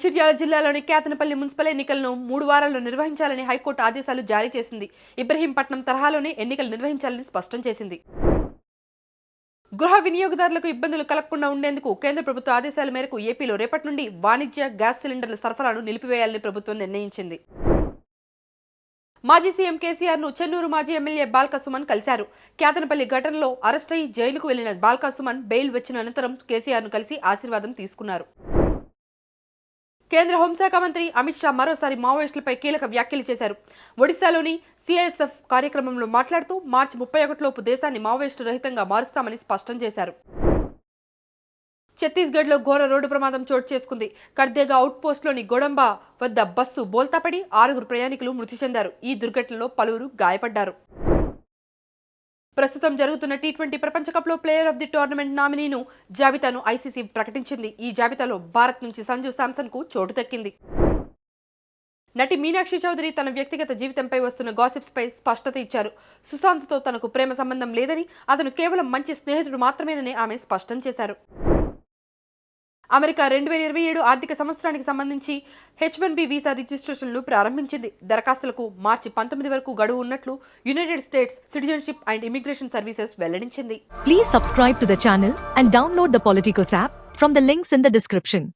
మంచిర్యాల జిల్లాలోని కేతనపల్లి మున్సిపల్ ఎన్నికలను 3 వారాల్లో నిర్వహించాలని హైకోర్టు ఆదేశాలు జారీ చేసింది. ఇబ్రహీంపట్నం తరహాలోనే ఎన్నికలు నిర్వహించాలని స్పష్టం చేసింది. గృహ వినియోగదారులకు ఇబ్బందులు కలగకుండా ఉండేందుకు కేంద్ర ప్రభుత్వ ఆదేశాల మేరకు ఏపీలో రేపటి నుండి వాణిజ్య గ్యాస్ సిలిండర్ల సరఫరాను నిలిపివేయాలని ప్రభుత్వం నిర్ణయించింది. మాజీ సీఎం కేసీఆర్ ను చెన్నూరు మాజీ ఎమ్మెల్యే బాల్క సుమన్ కలిశారు. కేతనపల్లి ఘటనలో అరెస్ట్ అయి జైలుకు వెళ్లిన బాల్క సుమన్ బెయిల్ వచ్చిన అనంతరం కేసీఆర్ ను కలిసి ఆశీర్వాదం తీసుకున్నారు. కేంద్ర హోంశాఖ మంత్రి అమిత్ షా మరోసారి మావోయిస్టులపై కీలక వ్యాఖ్యలు చేశారు. ఒడిశాలోని సిఐఎస్ఎఫ్ కార్యక్రమంలో మాట్లాడుతూ మార్చి 31 లోపు దేశాన్ని మావోయిస్టు రహితంగా మారుస్తామని స్పష్టం చేశారు. ఛత్తీస్గఢ్లో ఘోర రోడ్డు ప్రమాదం చోటు చేసుకుంది. కర్దేగా అవుట్ పోస్ట్లోని గొడంబా వద్ద బస్సు బోల్తాపడి 6 ప్రయాణికులు మృతి చెందారు. ఈ దుర్ఘటనలో పలువురు గాయపడ్డారు. ప్రస్తుతం జరుగుతున్న టీ20 ప్రపంచ కప్లో ప్లేయర్ ఆఫ్ ది టోర్నమెంట్ నామినీను జాబితాను ఐసీసీ ప్రకటించింది. ఈ జాబితాలో భారత్ నుంచి సంజు శాంసన్ కు చోటు దక్కింది. నటి మీనాక్షి చౌదరి తన వ్యక్తిగత జీవితంపై వస్తున్న గాసిప్స్ పై స్పష్టత ఇచ్చారు. సుశాంత్తో తనకు ప్రేమ సంబంధం లేదని, అతను కేవలం మంచి స్నేహితుడు మాత్రమేనని ఆమె స్పష్టం చేశారు. అమెరికా 2027 ఆర్థిక సంవత్సరానికి సంబంధించి H1B వీసా రిజిస్ట్రేషన్లు ప్రారంభించింది. దరఖాస్తులకు మార్చి 19 వరకు గడువు ఉన్నట్లు United states citizenship and immigration services వెల్లడించింది. Please subscribe to the channel and download the Politicos app from the links in the description.